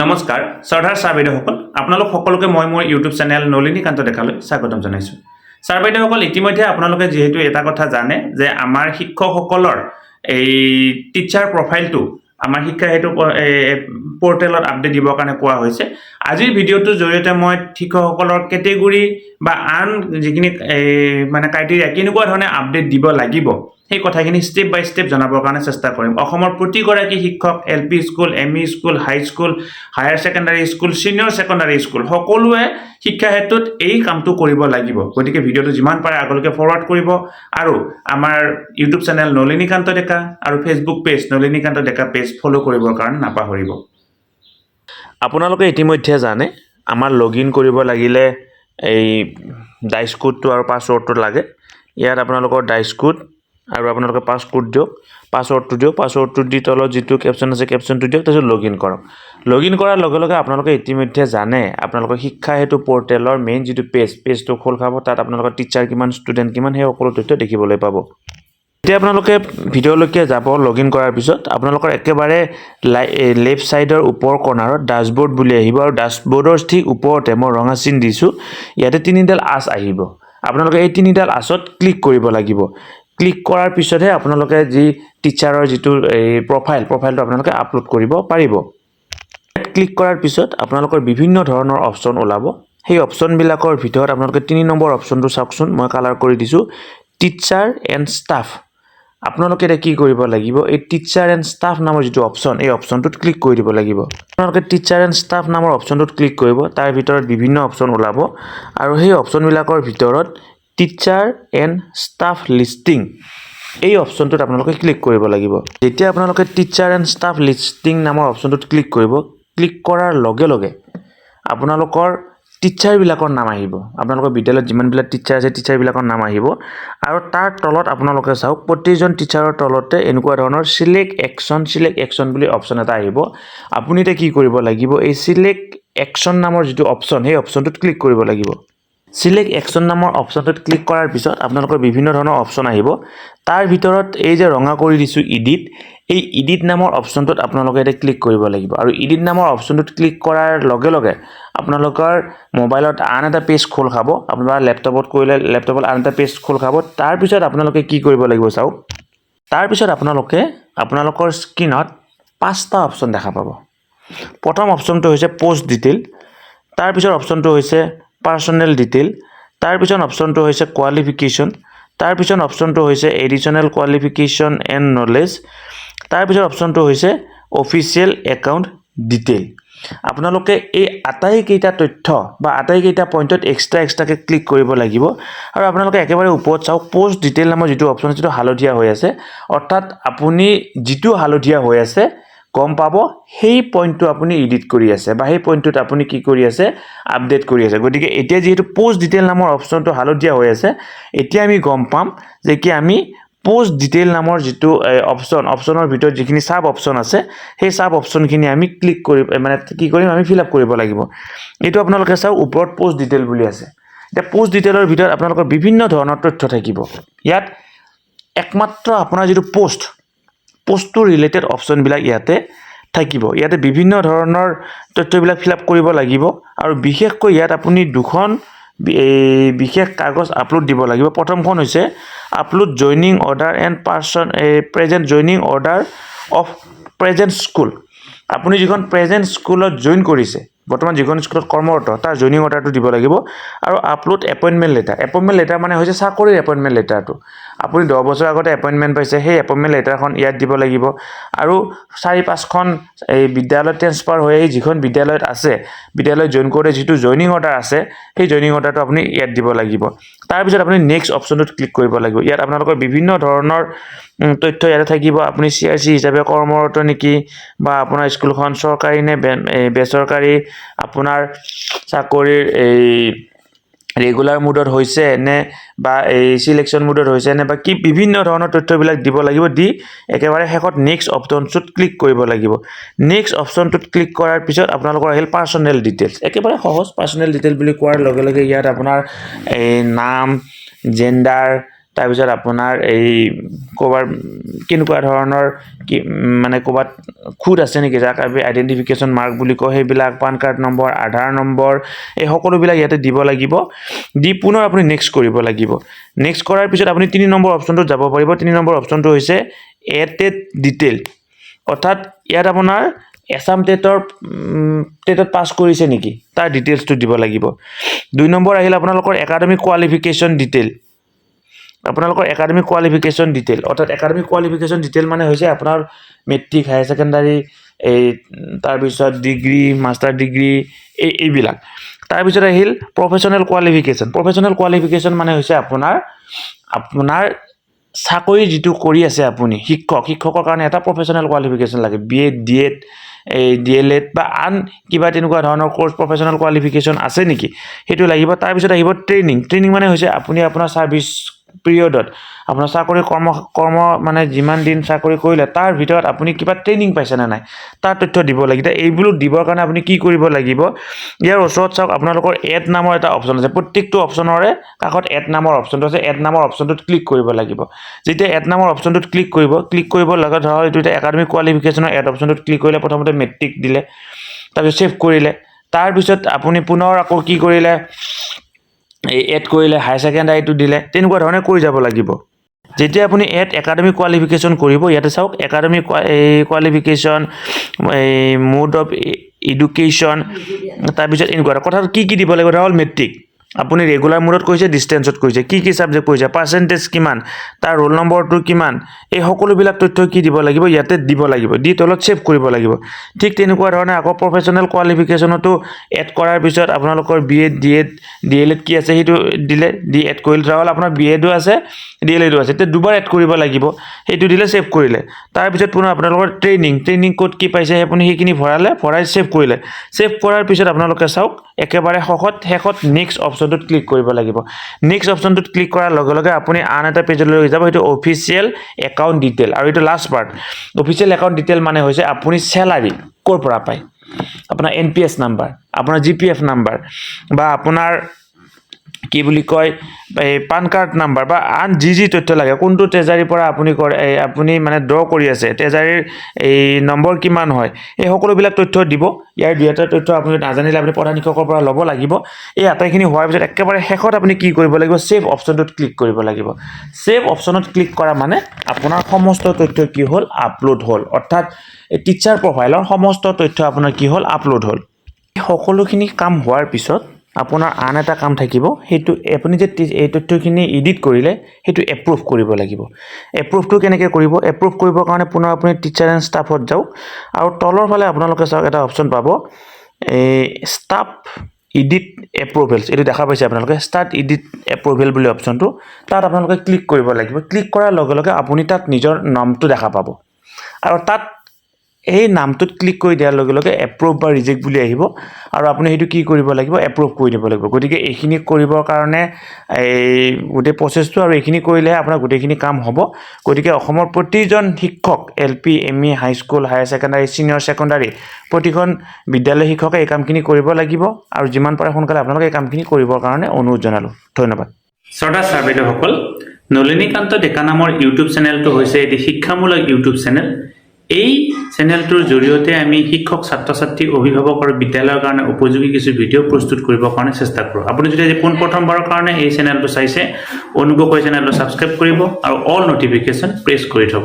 নমস্কাৰ সৰদাৰ ছাৰ বাইদেউসকল আপোনালোক সকলোকে মই মোৰ ইউটিউব চেনেল নলিনী কান্ত ডেকালৈ স্বাগতম জনাইছোঁ ছাৰ বাইদেউসকল ইতিমধ্যে আপোনালোকে যেহেতু এটা কথা জানে যে আমাৰ শিক্ষকসকলৰ এই টিচাৰ প্ৰফাইলটো আমাৰ শিক্ষা হেতু পোৰ্টেলত আপডেট দিবৰ কাৰণে কোৱা হৈছে আজিৰ ভিডিঅ'টোৰ জৰিয়তে মই শিক্ষকসকলৰ কেটেগৰী বা আন যিখিনি মানে ক্ৰাইটেৰিয়া কেনেকুৱা ধৰণে আপডেট দিব লাগিব সেই কথাখিনি স্টেপ বাই স্টেপ জনাবৰ কাৰণে চেষ্টা কৰিম অসমৰ প্ৰতিগৰাকী শিক্ষক LP school ME school high school higher secondary school senior secondary school সকলোৱে শিক্ষা হেতুত এই কামটো কৰিব লাগিব গতিকে ভিডিঅ'টো যিমান পাৰে আগলৈকে ফৰৱাৰ্ড কৰিব আৰু আমাৰ ইউটিউব চেনেল নলিনী কান্ত ডেকা আৰু ফেসবুক পেজ নলিনী কান্ত ডেকা পেজ ফলো কৰিবৰ কাৰণে নাপাহৰিব আপোনালোকে ইতিমধ্যে জানে আমাৰ লগইন কৰিব লাগিলে এই ডাইচ কোডটো আৰু পাছৱৰ্ডটো লাগে ইয়াত আপোনালোকৰ ডাইচ কোড আৰু আপোনালোকে পাছৱৰ্ড দিয়ক পাছৱৰ্ডটো দি তলত যেটো ক্যাপশন আছে ক্যাপশনটো দিয়ক তাৰপিছত লগইন কৰক লগইন কৰাৰ লগে লগে আপোনালোকে ইতিমধ্যে জানে আপোনালোকৰ শিক্ষা হেতু পোৰ্টেলৰ মেইন যেটো পেজটো খোল খাব তাত আপোনালোকৰ টিচাৰ কিমান ষ্টুডেন্ট কিমান হে সকলো তথ্য দেখিবলৈ পাব এতিয়া আপোনালোকে ভিডিঅ'লৈকে যাব লগইন কৰাৰ পিছত আপোনালোকৰ একেবাৰে লেফট সাইডৰ ওপৰ কৰ্নাৰত ড্যাশবোৰ্ড বুলি আহিব আৰু ড্যাশবোৰ্ডৰ ঠিক ওপৰতে মই ৰঙা চিন দিছো ইয়াতে তিনিডাল আঁচ আহিব আপোনালোকে এই তিনিডাল আঁচত ক্লিক কৰিব লাগিব ক্লিক কৰাৰ পিছতহে আপোনালোকে যি টিচাৰৰ যেটো প্ৰফাইলটো আপোনালোকে আপলোড কৰিব পাৰিব ক্লিক কৰাৰ পিছত আপোনালোকৰ বিভিন্ন ধৰণৰ অপচন ওলাব সেই অপচন বিলাকৰ ভিতৰত আপোনালোকে 3 নম্বৰ অপচনটো চাওকচোন মই কালাৰ কৰি দিছো টিচাৰ এণ্ড ষ্টাফ আপোনালোকে এটা কি কৰিব লাগিব এই টিচাৰ এণ্ড ষ্টাফ নামৰ যেটো অপচন এই অপচনটোত ক্লিক কৰি দিব লাগিব আপোনালোকে টিচাৰ এণ্ড ষ্টাফ নামৰ অপচনটোত ক্লিক কৰিব তাৰ ভিতৰত বিভিন্ন অপচন ওলাব আৰু সেই অপচন বিলাকৰ ভিতৰত টিচাৰ এণ্ড ষ্টাফ লিষ্টিং এই অপচনটোত আপোনালোকে ক্লিক কৰিব লাগিব যেতিয়া আপোনালোকে টিচাৰ এণ্ড ষ্টাফ লিষ্টিং নামৰ অপচনটোত ক্লিক কৰিব ক্লিক কৰাৰ লগে লগে আপোনালোকৰ টিচাৰ বিলাকৰ নাম আহিব আপোনালোকৰ বিদ্যালয়ত যিমান বিলাক টিচাৰ আছে টিচাৰ বিলাকৰ নাম আহিব আৰু তাৰ তলত আপোনালোকে চাওক প্ৰতিজন টিচাৰৰ তলতে এনেকুৱা ধৰণৰ সিলেক্ট একচন বুলি অপচন এটা আহিব আপুনি এটা কি কৰিব লাগিব এই সিলেক্ট একচন নামৰ যেটো অপচন সেই অপচনটোত ক্লিক কৰিব লাগিব সিলেক্ট একচন নামৰ অপচনটোত ক্লিক কৰাৰ পিছত আপোনালোকৰ বিভিন্ন ধৰণৰ অপচন আহিব তাৰ ভিতৰত এই যে ৰঙা কৰি দিছো এডিট এই এডিট নামৰ অপচনটোত আপোনালোকে এটা ক্লিক কৰিব লাগিব আৰু এডিট নামৰ অপচনটোত ক্লিক কৰাৰ লগে লগে আপোনালোকৰ মোবাইলত আন এটা পেজ খোল খাব আপোনাৰ ল্যাপটপত কৰিলে ল্যাপটপত আন এটা পেজ খোল খাব তাৰ পিছত আপোনালোকে কি কৰিব লাগিব চাওক তাৰ পিছত আপোনালোকে আপোনালোকৰ স্ক্ৰিনত পাঁচটা অপচন দেখা পাব প্ৰথম অপচনটো হৈছে পোষ্ট ডিটেইল তাৰ পিছত অপচনটো হৈছে পাৰ্সোনেল ডিটেইল তাৰ পিছত অপচনটো হৈছে কোৱালিফিকেশন তাৰ পিছত অপচনটো হৈছে এডিশনাল কোৱালিফিকেশন এণ্ড নলেজ তাৰ পিছত অপচনটো হৈছে অফিচিয়েল একাউন্ট ডিটেইল আপোনালোকে এই আটাইকেইটা তথ্য বা আটাইকেইটা পইণ্টত এক্সট্ৰাকে ক্লিক কৰিব লাগিব আৰু আপোনালোকে একেবাৰে ওপৰত চাওক পোষ্ট ডিটেইল নামৰ যেটো অপচন আছে যেটো হালধীয়া হৈ আছে অৰ্থাৎ আপুনি যেটো হালধীয়া হৈ আছে গম পাব সেই পইণ্টটো আপুনি এডিট কৰি আছে বা সেই পইণ্টটোত আপুনি কি কৰি আছে আপডেট কৰি আছে গতিকে এতিয়া যেহেতু পোষ্ট ডিটেইল নামৰ অপচনটো হালধীয়া হৈ আছে এতিয়া আমি গম পাম যে কি আমি পোষ্ট ডিটেইল নামৰ যেটো অপচনৰ ভিতৰত যিখিনি সাব অপচন আছে সেই সাব অপচনখিনি আমি ক্লিক কৰি মানে কি কৰিম আমি ফিল আপ কৰিব লাগিব এটো আপোনালোকে চাও ওপৰত পোষ্ট ডিটেইল বুলি আছে এটা পোষ্ট ডিটেইলৰ ভিতৰত আপোনালোকৰ বিভিন্ন ধৰণৰ তথ্য থাকিব ইয়াত একমাত্ৰ আপোনাৰ যেটো পোষ্টটো ৰিলেটেড অপচন বিলাক ইয়াতে থাকিব ইয়াতে বিভিন্ন ধৰণৰ তথ্যবিলাক ফিল আপ কৰিব লাগিব আৰু বিশেষকৈ ইয়াত আপুনি দুখন বিশেষ কাগজ আপলোড দিব লাগিব প্ৰথমখন হৈছে upload joining order and person present joining order of present school আপুনি যিখন প্ৰেজেন্ট স্কুলত জয়েন কৰিছে বৰ্তমান যিখন স্কুলত কৰ্মৰত তাৰ জয়নিং অৰ্ডাৰটো দিব লাগিব আৰু আপলোড এপইন্টমেন্ট লেটাৰ মানে হৈছে চাকৰিৰ এপইন্টমেন্ট লেটাৰটো আপুনি 10 বছৰ আগতে এপইন্টমেন্ট পাইছে সেই এপইন্টমেন্ট লেটাৰখন ইয়াত দিব লাগিব আৰু 4-5খন এই বিদ্যালয়ত ট্ৰান্সফাৰ হৈ যিখন বিদ্যালয়ত আছে বিদ্যালয়ত জয়েন কৰে যেটো জয়নিং অৰ্ডাৰ আছে সেই জয়নিং অৰ্ডাৰটো আপুনি ইয়াত দিব লাগিব তাৰ পিছত আপুনি নেক্সট অপচনটোত ক্লিক কৰিব লাগিব ইয়াত আপোনালোকৰ বিভিন্ন ধৰণৰ তথ্য ইয়াতে থাকিব আপুনি সিআৰসি হিচাপে কৰ্মৰত নেকি বা আপোনাৰ স্কুলখন চৰকাৰী নে বেচৰকাৰী আপোনাৰ চাকৰিৰ এই ৰেগুলাৰ মোডত হৈছে নে বা এই সিলেকশন মোডত হৈছে নে বা কি বিভিন্ন ধৰণৰ তথ্যবিলাক দিব লাগিব দি একেবাৰে শেষত নেক্সট অপচনটোত ক্লিক কৰিব লাগিব নেক্সট অপচনটোত ক্লিক কৰাৰ পিছত আপোনালোকৰ আহিল পাৰ্সোনেল ডিটেইলছ একেবাৰে সহজ পাৰ্সোনেল ডিটেইল বুলি কোৱাৰ লগে লগে ইয়াত আপোনাৰ এই নাম জেন্ডাৰ তাৰপিছত আপোনাৰ এই ক'বাৰ কেনেকুৱা ধৰণৰ কি মানে ক'বাত খুদ আছে নেকি যাক আমি আইডেন্টিফিকেশন মাৰ্ক বুলি কয় সেইবিলাক পান কাৰ্ড নম্বৰ আধাৰ নম্বৰ এই সকলোবিলাক ইয়াতে দিব লাগিব দি পুনৰ আপুনি নেক্সট কৰিব লাগিব নেক্সট কৰাৰ পিছত আপুনি 3 নম্বৰ অপচনটোত যাব পাৰিব 3 নম্বৰ অপচনটো হৈছে এটেড ডিটেইল অৰ্থাৎ ইয়াত আপোনাৰ ASSAM টেটত পাস কৰিছে নেকি তাৰ ডিটেইলছটো দিব লাগিব 2 নম্বৰ আহিল আপোনালোকৰ একাডেমিক কোৱালিফিকেশন ডিটেইল আপোনালোকৰ একাডেমিক কোৱালিফিকেশন ডিটেইল অৰ্থাৎ একাডেমিক কোৱালিফিকেশন ডিটেইল মানে হৈছে আপোনাৰ মেট্ৰিক হায়াৰ সেকেন্ডাৰী এই তাৰ পিছত ডিগ্ৰী মাস্টাৰ ডিগ্ৰী এইবিলাক তাৰ পিছত আহিল প্ৰফেশনাল কোৱালিফিকেশন মানে হৈছে আপোনাৰ চাকৰি যেটো কৰি আছে আপুনি শিক্ষকৰ কাৰণে এটা প্ৰফেশনাল কোৱালিফিকেশন লাগে বিএ ডিএড ডিএলএড বা আন কিবা তেনেকুৱা ধৰণৰ কোৰ্স প্ৰফেশনাল কোৱালিফিকেশন আছে নেকি হেতু লাগিব তাৰ পিছত আহিব ট্ৰেইনিং মানে হৈছে আপুনি আপোনাৰ সাৰ্ভিস পিৰিয়ডত আপোনাৰ চাকৰি কৰ্ম মানে যিমান দিন চাকৰি কৰিলে তাৰ ভিতৰত আপুনি কিবা ট্ৰেইনিং পাইছে না নাই তাৰ তথ্য দিব লাগিব এইবোৰ দিবৰ কাৰণে আপুনি কি কৰিব লাগিব ইয়াৰ ওচৰত চাওক আপোনালোকৰ এড নামৰ এটা অপচন আছে প্ৰত্যেকটো অপচনৰে কাষত এড নামৰ অপচনটো আছে এড নামৰ অপচনটোত ক্লিক কৰিব লাগিব যেতিয়া এড নামৰ অপচনটোত ক্লিক কৰিব লগা ধৰ এইটো একাডেমিক কোৱালিফিকেশনৰ এড অপচনটোত ক্লিক কৰিলে প্ৰথমতে মেট্ৰিক দিলে তাৰপিছত সেভ কৰিলে তাৰ পিছত আপুনি পুনৰ আকৌ কি কৰিলে এড কৰিলে হাই সেকেন্ডাৰীটো দিলে তেনেকুৱা ধৰণে কৰি যাব লাগিব যেতিয়া আপুনি এড একাডেমিক কোৱালিফিকেশন কৰিব ইয়াতে চাওক academic qualification mode of education তাৰ পিছত এনেকুৱা কথা কি দিব লাগিব ধৰ মেট্ৰিক আপুনি ৰেগুলাৰ মোডত কৈছে ডিসটেন্সত কৈছে কি সাবজেক্ট কৈছে পাৰ্সেন্টেজ কিমান তাৰ ৰোল নম্বৰটো কিমান এই সকলোবিলাক তথ্য কি দিব লাগিব ইয়াতে দিব লাগিব দি তলত সেভ কৰিব লাগিব ঠিক তেনেকুৱা ধৰণে আকৌ প্ৰফেশনাল কোৱালিফিকেশনটো এড কৰাৰ পিছত আপোনালোকৰ বিএ ডিএড ডিএলএড কি আছে হেতু দিলে দি এড কৰিলে ধৰল আপোনাৰ বিএডও আছে ডিএলএডও আছে তে দুবাৰ এড কৰিব লাগিব হেতু দিলে সেভ কৰিলে তাৰ পিছত পুনৰ আপোনালোকৰ ট্ৰেইনিং কোড কি পাইছে আপুনি হেখিনি ভৰাই সেভ কৰিলে সেভ কৰাৰ পিছত আপোনালোকে চাওক একেবাৰে শেষত নেক্সট অপচনটোত ক্লিক কৰিব লাগিব নেক্সট অপচনটোত ক্লিক কৰাৰ লগে লগে আপুনি আন এটা পেজলৈ যাব হেতু অফিচিয়েল একাউন্ট ডিটেইল আৰু এটা last part official account detail মানে হৈছে আপুনি স্যালাৰি কৰ পৰা পায় আপোনাৰ এনপিএছ নাম্বাৰ আপোনাৰ জিপিএফ নাম্বাৰ বা আপোনাৰ কি বুলি কয় এই পান কাৰ্ড নাম্বাৰ বা আন জি তথ্য লাগে কোনটো ট্ৰেজাৰীৰ পৰা আপুনি মানে ড্ৰ কৰি আছে ট্ৰেজাৰীৰ এই নম্বৰ কিমান হয় এই সকলোবিলাক তথ্য দিব ইয়াৰ দুটা তথ্য আপুনি নাজানিলে আপুনি প্ৰধান শিক্ষকৰ পৰা ল'ব লাগিব এই আটাইখিনি হোৱাৰ পিছত একেবাৰে শেষত আপুনি কি কৰিব লাগিব সেভ অপচনটোত ক্লিক কৰিব লাগিব সেভ অপচনত ক্লিক কৰা মানে আপোনাৰ সমস্ত তথ্য কি হ'ল আপলোড হ'ল অৰ্থাৎ টিচাৰ প্ৰফাইলৰ সমস্ত তথ্য আপোনাৰ কি হ'ল আপলোড হ'ল সকলোখিনি কাম হোৱাৰ পিছত আপোনাৰ আন এটা কাম থাকিব হেতু আপুনি যে এই তথ্যখিনি এডিট কৰিলে হেতু এপ্ৰুভ কৰিব লাগিব এপ্ৰুভটো কেনেকৈ কৰিব এপ্ৰুভ কৰিবৰ কাৰণে পুনৰ আপুনি টিচাৰ এণ্ড ষ্টাফত যাওক আৰু তলৰ ফালে আপোনালোকে চাওক এটা অপচন পাব এই ষ্টাফ এডিট এপ্ৰুভেলছ এটো দেখা পাইছে আপোনালোকে ষ্টাৰ্ট এডিট এপ্ৰুভেল বুলি অপচনটো তাত আপোনালোকে ক্লিক কৰিব লাগিব ক্লিক কৰাৰ লগে লগে আপুনি তাত নিজৰ নামটো দেখা পাব আৰু তাত এই নামটোত ক্লিক কৰি দিয়াৰ লগে লগে এপ্ৰুভ বা ৰিজেক্ট বুলি আহিব আৰু আপুনি হেতু কি কৰিব লাগিব এপ্ৰুভ কৰি দিব লাগিব গতিকে এইখিনি কৰিবৰ কাৰণে এই গোটে প্ৰসেসটো আৰু এইখিনি কৰিলে আপোনাৰ গোটেখিনি কাম হ'ব গতিকে অসমৰ প্ৰতিজন শিক্ষক LP-ME high school higher secondary senior secondary প্ৰতিখন বিদ্যালয় শিক্ষকে এই কামখিনি কৰিব লাগিব আৰু যিমান পাৰে সোনকালে আপোনালোকে এই কামখিনি কৰিবৰ কাৰণে অনুৰোধ জনালো ধন্যবাদ শ্ৰোতা ছাৰ্ভেইটসকল নলিনী কান্ত ডেকা নামৰ ইউটিউব চেনেলটো হৈছে এটি শিক্ষামূলক ইউটিউব চেনেল এই চেনেলটোৰ জৰিয়তে আমি শিক্ষক ছাত্ৰ-ছাত্ৰী অভিভাৱক আৰু বিদ্যালয়ৰ কাৰণে উপযোগী কিছু ভিডিঅ' প্ৰস্তুত কৰিবৰ কাৰণে চেষ্টা কৰোঁ আপুনি যদি পোন প্ৰথমবাৰৰ কাৰণে এই চেনেলটো চাইছে অনুগ্ৰহ কৰি চেনেলটো সাবস্ক্ৰাইব কৰিব আৰু অল নটিফিকেশন প্ৰেছ কৰি থব